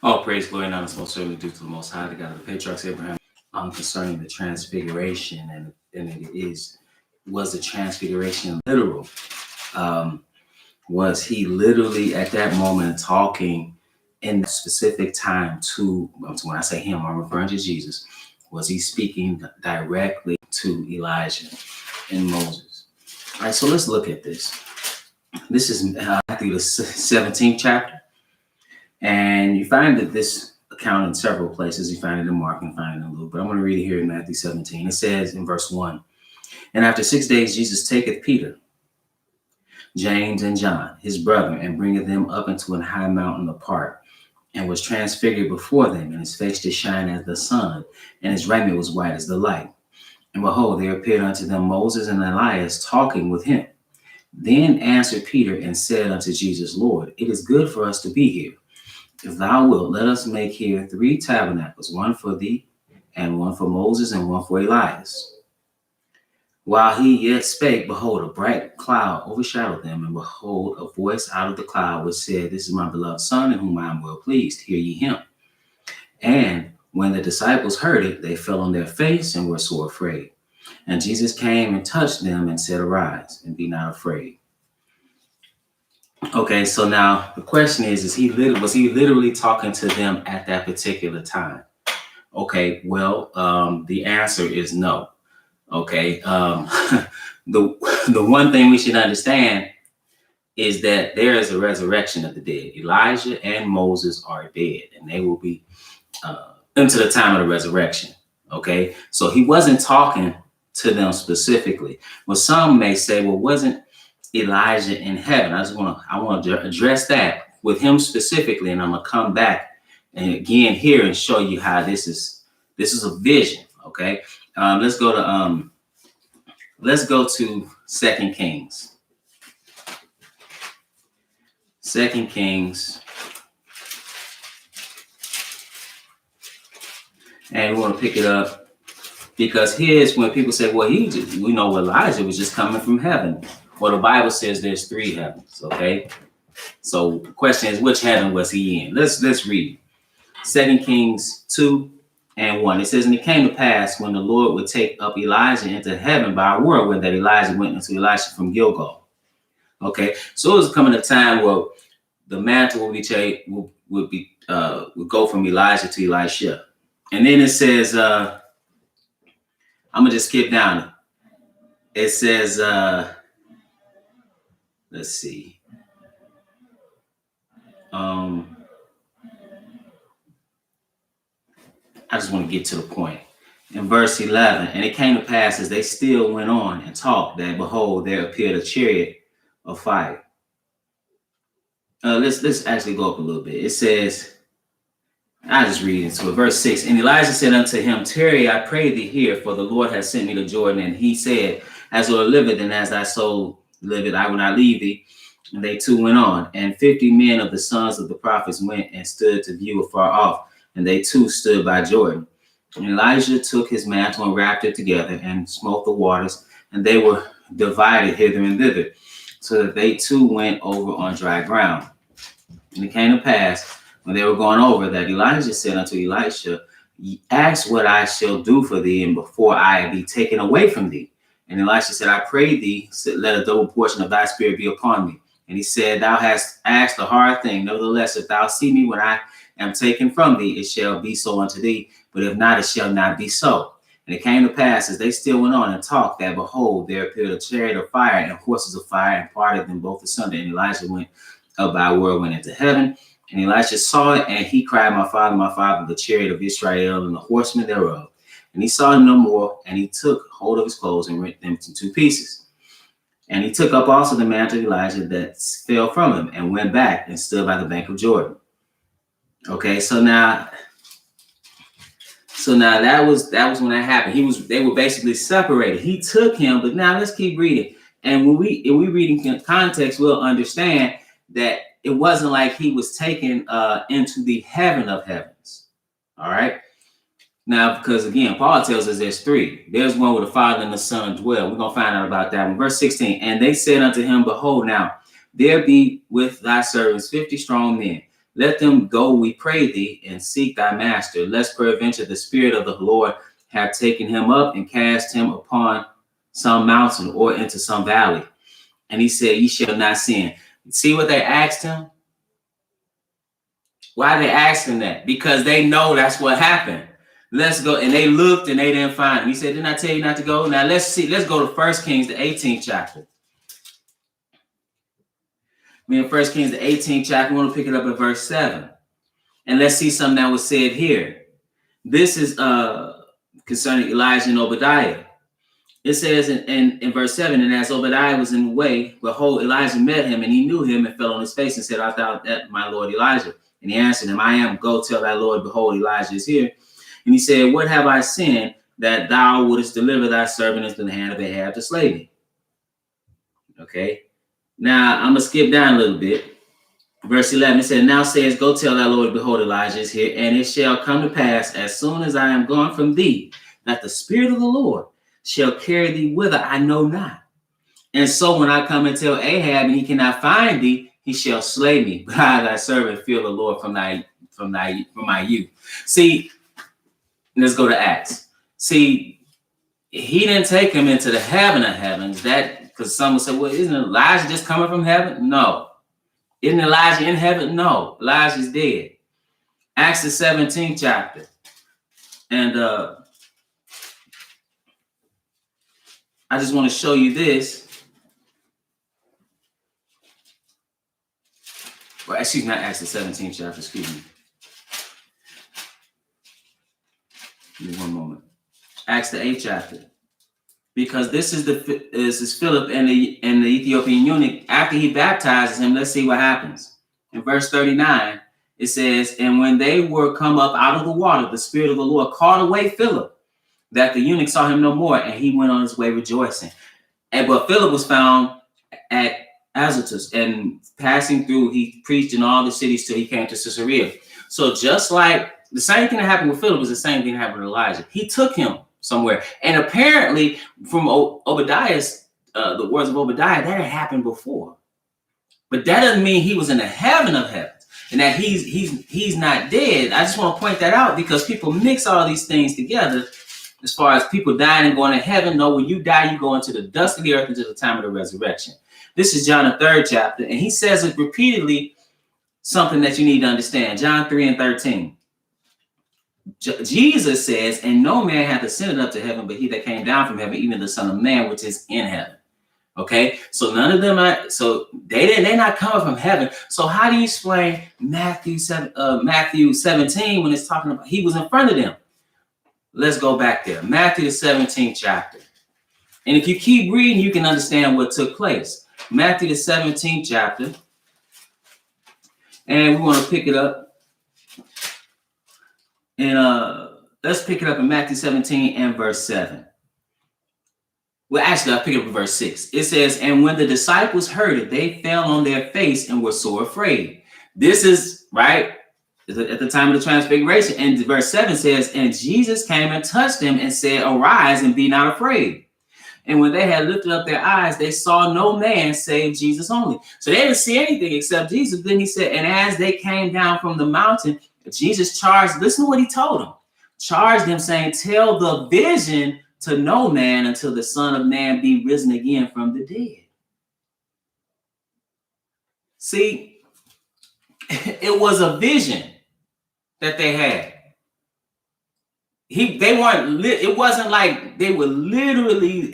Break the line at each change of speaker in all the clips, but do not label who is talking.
All praise, glory, and honor is most certainly due to the Most High, the God of the patriarchs Abraham, concerning the transfiguration, and was the transfiguration literal? Was he literally at that moment talking in specific time to, when I say him, I'm referring to Jesus, was he speaking directly to Elijah and Moses? All right, so let's look at this. This is Matthew the 17th chapter. And you find that this account in several places. You find it in Mark and find it in Luke. But I'm going to read it here in Matthew 17. It says in verse 1, "And after 6 days Jesus taketh Peter, James, and John, his brother, and bringeth them up into an high mountain apart, and was transfigured before them, and his face did shine as the sun, and his raiment was white as the light. And behold, there appeared unto them Moses and Elias talking with him. Then answered Peter and said unto Jesus, Lord, it is good for us to be here. If thou wilt, let us make here 3 tabernacles, one for thee, and one for Moses, and one for Elias. While he yet spake, behold, a bright cloud overshadowed them, and behold, a voice out of the cloud which said, This is my beloved Son, in whom I am well pleased. Hear ye him. And when the disciples heard it, they fell on their face and were sore afraid. And Jesus came and touched them and said, Arise, and be not afraid." Okay, so now the question is was he literally talking to them at that particular time? Okay, well, the answer is no. Okay, the one thing we should understand is that there is a resurrection of the dead. Elijah and Moses are dead, and they will be into the time of the resurrection. Okay, so he wasn't talking to them specifically. Well, some may say, well, wasn't Elijah in heaven? I want to address that with him specifically, and I'm gonna come back and again here and show you how this is a vision. Okay, let's go to 2 Kings. 2 Kings, and we want to pick it up because here's when people say, well, we know Elijah was just coming from heaven. Well, the Bible says there's 3 heavens, okay? So the question is, which heaven was he in? Let's read 2 Kings 2 and 1. It says, "And it came to pass when the Lord would take up Elijah into heaven by a whirlwind, that Elijah went into Elisha from Gilgal." Okay, so it was coming a time where the mantle would go from Elijah to Elisha. And then it says, I'm gonna just skip down. It says, let's see. I just want to get to the point. In verse 11, "And it came to pass as they still went on and talked, that behold, there appeared a chariot of fire." Let's actually go up a little bit. It says, I just read into it. Verse 6, "And Elijah said unto him, Tarry, I pray thee here, for the Lord has sent me to Jordan. And he said, As the Lord liveth, and as thy soul liveth, I will not leave thee. And they two went on. And 50 men of the sons of the prophets went and stood to view afar off. And they too stood by Jordan. And Elijah took his mantle and wrapped it together and smote the waters, and they were divided hither and thither, so that they too went over on dry ground. And it came to pass, when they were going over, that Elijah said unto Elisha, Ask what I shall do for thee, and before I be taken away from thee. And Elisha said, I pray thee, let a double portion of thy spirit be upon me. And he said, Thou hast asked a hard thing. Nevertheless, if thou see me when I am taken from thee, it shall be so unto thee. But if not, it shall not be so. And it came to pass, as they still went on and talked, that behold, there appeared a chariot of fire and horses of fire, and parted them both asunder. And Elijah went up by a whirlwind into heaven. And Elisha saw it, and he cried, My father, the chariot of Israel, and the horsemen thereof. And he saw him no more, and he took hold of his clothes and rent them into 2 pieces. And he took up also the mantle of Elijah that fell from him, and went back and stood by the bank of Jordan. Okay, so now that was when that happened. They were basically separated. He took him, but now let's keep reading. And when we read in context, we'll understand that it wasn't like he was taken into the heaven of heavens. All right. Now, because again, Paul tells us there's 3. There's one where the Father and the Son dwell. We're gonna find out about that one. Verse 16. "And they said unto him, Behold, now there be with thy servants 50 strong men. Let them go, we pray thee, and seek thy master, lest peradventure the Spirit of the Lord have taken him up and cast him upon some mountain or into some valley. And he said, ye shall not sin. See what they asked him? Why they asked him that? Because they know that's what happened. Let's go. And they looked and they didn't find him. He said, didn't I tell you not to go? Now let's see. Let's go to 1 Kings, the 18th chapter. In 1 Kings, the 18th chapter, we want to pick it up at verse 7. And let's see something that was said here. This is concerning Elijah and Obadiah. It says in verse 7, and as Obadiah was in the way, behold, Elijah met him, and he knew him and fell on his face and said, art thou that my Lord Elijah? And he answered him, I am. Go tell thy Lord, behold, Elijah is here. And he said, what have I sinned that thou wouldest deliver thy servant into the hand of Ahab to slay me? Okay. Now, I'm going to skip down a little bit. Verse 11, it said, now says, go tell thy Lord, behold, Elijah is here. And it shall come to pass, as soon as I am gone from thee, that the Spirit of the Lord shall carry thee whither I know not. And so when I come and tell Ahab, and he cannot find thee, he shall slay me. But I, thy servant, fear the Lord from my youth. See, let's go to Acts. See, he didn't take him into the heaven of heavens. That because someone said, well, isn't Elijah just coming from heaven? No. Isn't Elijah in heaven? No. Elijah's dead. Acts the 17th chapter. And I just want to show you this. Well, excuse me, not Acts the 17th chapter, excuse me. Give me one moment. Acts the 8th chapter. Because this is Philip and the Ethiopian eunuch. After he baptizes him, let's see what happens. In verse 39, it says, and when they were come up out of the water, the Spirit of the Lord called away Philip, that the eunuch saw him no more, and he went on his way rejoicing. But Philip was found at Azotus, and passing through, he preached in all the cities till he came to Caesarea. So just like the same thing that happened with Philip was the same thing that happened with Elijah. He took him somewhere. And apparently from Obadiah's, the words of Obadiah, that had happened before. But that doesn't mean he was in the heaven of heavens and that he's not dead. I just want to point that out because people mix all these things together as far as people dying and going to heaven. No, when you die, you go into the dust of the earth until the time of the resurrection. This is John, the 3rd chapter, and he says it repeatedly, something that you need to understand. John 3:13. Jesus says, and no man hath ascended up to heaven, but he that came down from heaven, even the Son of Man, which is in heaven. Okay, so none of them are, so they're not coming from heaven. So how do you explain Matthew 17 when it's talking about he was in front of them? Let's go back there. Matthew 17th chapter. And if you keep reading, you can understand what took place. Matthew the 17th chapter. And we want to pick it up. And let's pick it up in Matthew 17 and verse 7. Well, actually, I'll pick it up in verse 6. It says, and when the disciples heard it, they fell on their face and were sore afraid. This is, right, at the time of the Transfiguration. And verse 7 says, and Jesus came and touched them and said, arise and be not afraid. And when they had lifted up their eyes, they saw no man save Jesus only. So they didn't see anything except Jesus. Then he said, and as they came down from the mountain, Jesus charged, listen to what he told them. Charged them saying, tell the vision to no man until the Son of Man be risen again from the dead. See, it was a vision that they had. It wasn't like they were literally,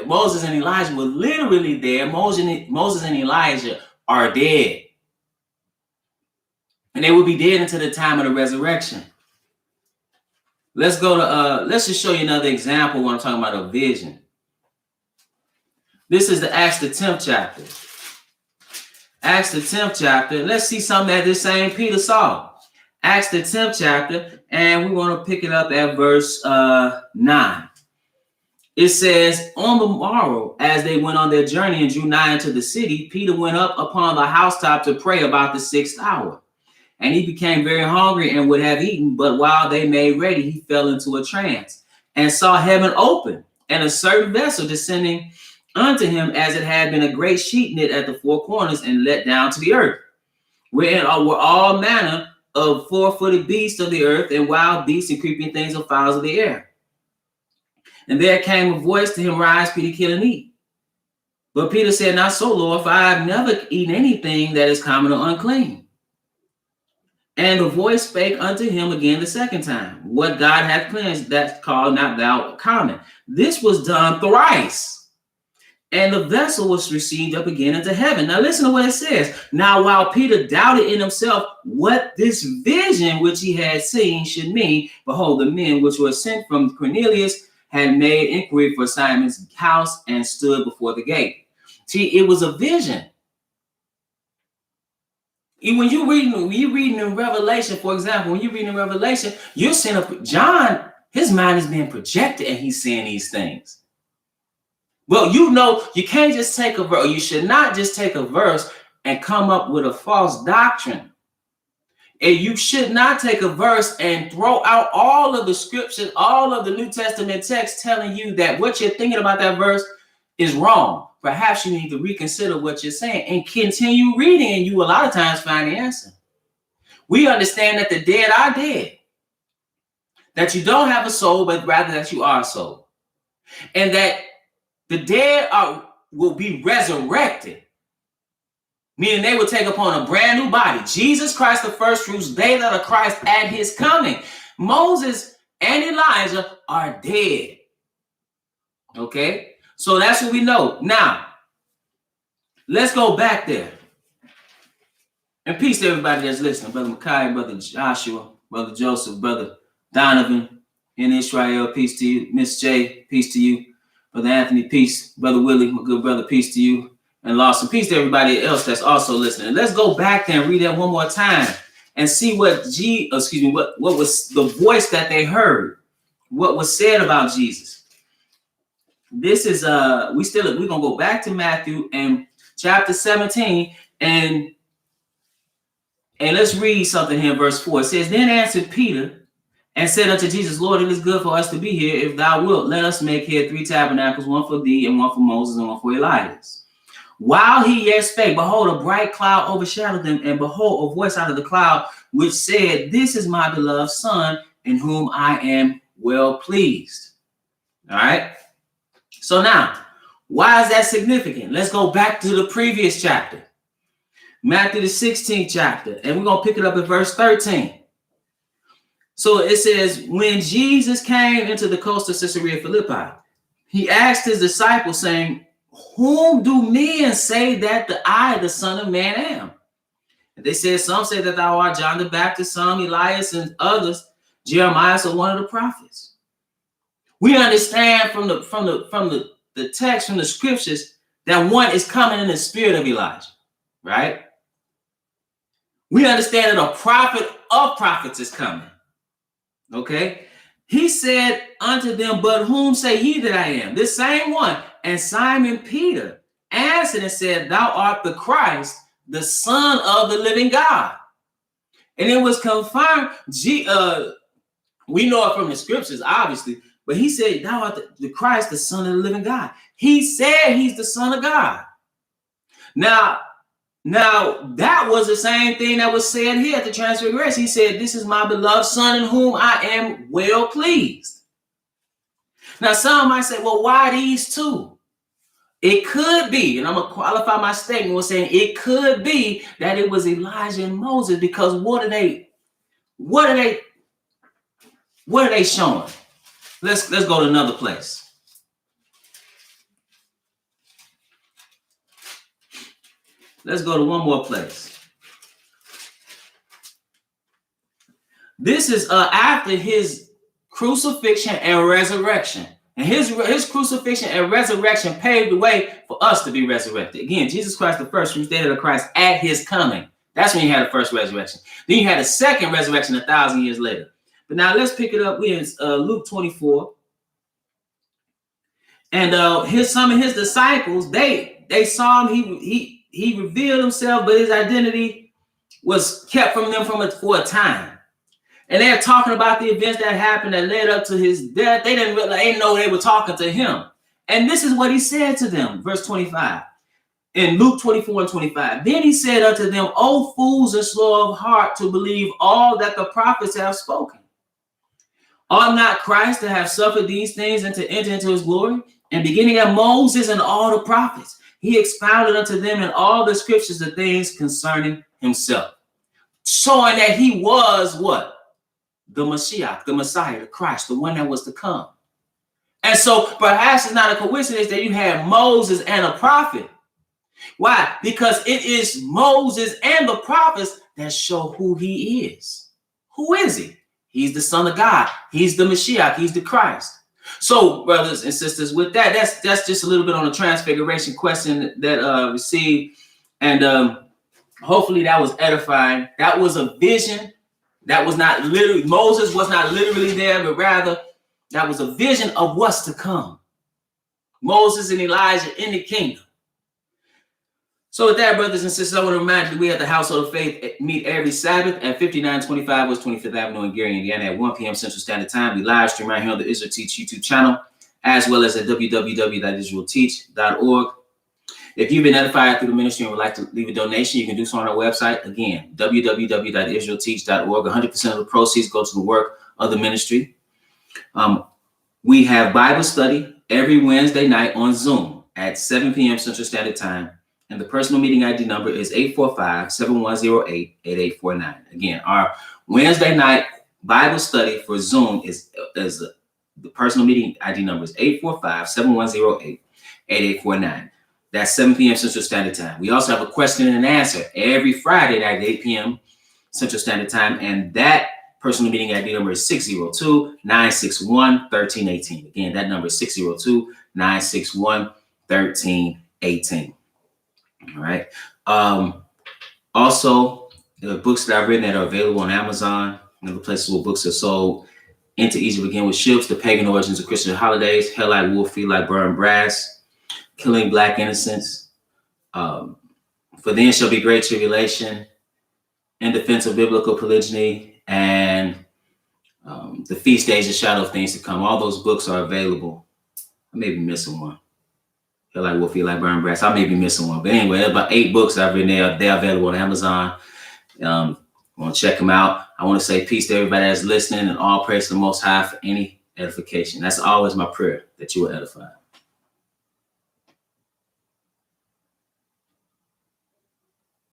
Moses and Elijah were literally there. Moses and Elijah are dead. And they will be dead until the time of the resurrection. Let's go to, let's just show you another example when I'm talking about a vision. This is the Acts the 10th chapter. Acts the 10th chapter. Let's see something that this same Peter saw. Acts the 10th chapter, and we want to pick it up at verse 9. It says, on the morrow, as they went on their journey and drew nigh into the city, Peter went up upon the housetop to pray about the 6th hour. And he became very hungry and would have eaten, but while they made ready, he fell into a trance and saw heaven open and a certain vessel descending unto him as it had been a great sheet knit at the four corners and let down to the earth. wherein were all manner of four-footed beasts of the earth, and wild beasts, and creeping things, and fowls of the air. And there came a voice to him, Rise, Peter, kill and eat. But Peter said, Not so, Lord, for I have never eaten anything that is common or unclean. And the voice spake unto him again the second time, What God hath cleansed, that call not thou common. This was done thrice. And the vessel was received up again into heaven. Now listen to what it says. Now while Peter doubted in himself what this vision which he had seen should mean, behold, the men which were sent from Cornelius had made inquiry for Simon's house and stood before the gate. See, it was a vision. When you're reading in Revelation, for example, when you're reading in Revelation, you're seeing John, his mind is being projected and he's seeing these things. Well, you can't just take a verse, or you should not just take a verse and come up with a false doctrine. And you should not take a verse and throw out all of the scriptures, all of the New Testament text telling you that what you're thinking about that verse is wrong. Perhaps you need to reconsider what you're saying and continue reading, and you a lot of times find the answer. We understand that the dead are dead, that you don't have a soul, but rather that you are a soul, and that the dead will be resurrected, meaning they will take upon a brand new body. Jesus Christ, the first fruits, they that are Christ at his coming. Moses and Elijah are dead. Okay, so that's what we know. Now, let's go back there. And peace to everybody that's listening. Brother Micaiah, Brother Joshua, Brother Joseph, Brother Donovan in Israel, peace to you. Miss J, peace to you. Brother Anthony, peace. Brother Willie, my good brother, peace to you. And Lawson, peace to everybody else that's also listening. Let's go back there and read that one more time and see what what was the voice that they heard, what was said about Jesus. This is we're gonna go back to Matthew and chapter 17 and let's read something here in verse 4. It says, Then answered Peter and said unto Jesus, Lord, it is good for us to be here. If thou wilt, let us make here 3 tabernacles, one for thee, and one for Moses, and one for Elias. While he yet spake, behold, a bright cloud overshadowed them, and behold, a voice out of the cloud, which said, This is my beloved Son, in whom I am well pleased. All right. So now, why is that significant? Let's go back to the previous chapter, Matthew the 16th chapter, and we're going to pick it up at verse 13. So it says, when Jesus came into the coast of Caesarea Philippi, he asked his disciples, saying, Whom do men say that I, the Son of Man, am? And they said, Some say that thou art John the Baptist, some Elias, and others Jeremiah, or one of the prophets. We understand from the text, from the scriptures, that one is coming in the spirit of Elijah, right? We understand that a prophet of prophets is coming. Okay, he said unto them, But whom say ye that I am? This same one. And Simon Peter answered and said, Thou art the Christ, the Son of the living God. And it was confirmed. We know it from the scriptures, obviously, but he said, Thou art the Christ, the Son of the living God. He said he's the Son of God. Now, that was the same thing that was said here at the Transfiguration. He said, This is my beloved Son in whom I am well pleased. Now, some might say, well, why these two? It could be, and I'm going to qualify my statement with saying it could be that it was Elijah and Moses, because what are they showing? Let's go to another place. Let's go to one more place. This is after his crucifixion and resurrection. And his crucifixion and resurrection paved the way for us to be resurrected. Again, Jesus Christ, the first fruits, they that are Christ at his coming. That's when he had the first resurrection. Then he had a second resurrection 1,000 years later. But now let's pick it up. We're in Luke 24. And some of his disciples, they saw him. He revealed himself, but his identity was kept from them for a time. And they're talking about the events that happened that led up to his death. They didn't know they were talking to him. And this is what he said to them, verse 25. In Luke 24:25, then he said unto them, O fools and slow of heart to believe all that the prophets have spoken. Ought not Christ to have suffered these things and to enter into his glory? And beginning at Moses and all the prophets, he expounded unto them in all the scriptures the things concerning himself, showing that he was what? The Mashiach, the Messiah, the Christ, the one that was to come. And so perhaps it's not a coincidence that you had Moses and a prophet. Why? Because it is Moses and the prophets that show who he is. Who is he? He's the Son of God. He's the Mashiach. He's the Christ. So, brothers and sisters, with that, that's just a little bit on the Transfiguration question that received, and hopefully that was edifying. That was a vision. That was not literally, Moses was not literally there, but rather that was a vision of what's to come. Moses and Elijah in the kingdom. So with that, brothers and sisters, I want to remind you that we at the Household of Faith meet every Sabbath at 5925 West 25th Avenue in Gary, Indiana at 1 p.m. Central Standard Time. We live stream right here on the Israel Teach YouTube channel, as well as at www.israelteach.org. If you've been edified through the ministry and would like to leave a donation, you can do so on our website. Again, www.israelteach.org. 100% of the proceeds go to the work of the ministry. We have Bible study every Wednesday night on Zoom at 7 p.m. Central Standard Time. And the personal meeting ID number is 845-7108-8849. Again, our Wednesday night Bible study for Zoom is the personal meeting ID number is 845-7108-8849. That's 7 p.m. Central Standard Time. We also have a question and answer every Friday night at 8 p.m. Central Standard Time. And that personal meeting ID number is 602-961-1318. Again, that number is 602-961-1318. All right. Also, the books that I've written that are available on Amazon and other places where books are sold. Into Egypt Again with Ships, The Pagan Origins of Christian Holidays, Hell Like Wolf, Feet Like Burned Brass, Killing Black Innocents, For Then Shall Be Great Tribulation, In Defense of Biblical Polygyny, and The Feast Days and Shadow of Things to Come. All those books are available. I may be missing one. Feel Like Wolf, Feel Like Burn Brass. I may be missing one. But anyway, there's about 8 books I've written there. They're available on Amazon. Want to check them out. I want to say peace to everybody that's listening and all praise to the Most High for any edification. That's always my prayer, that you will edify.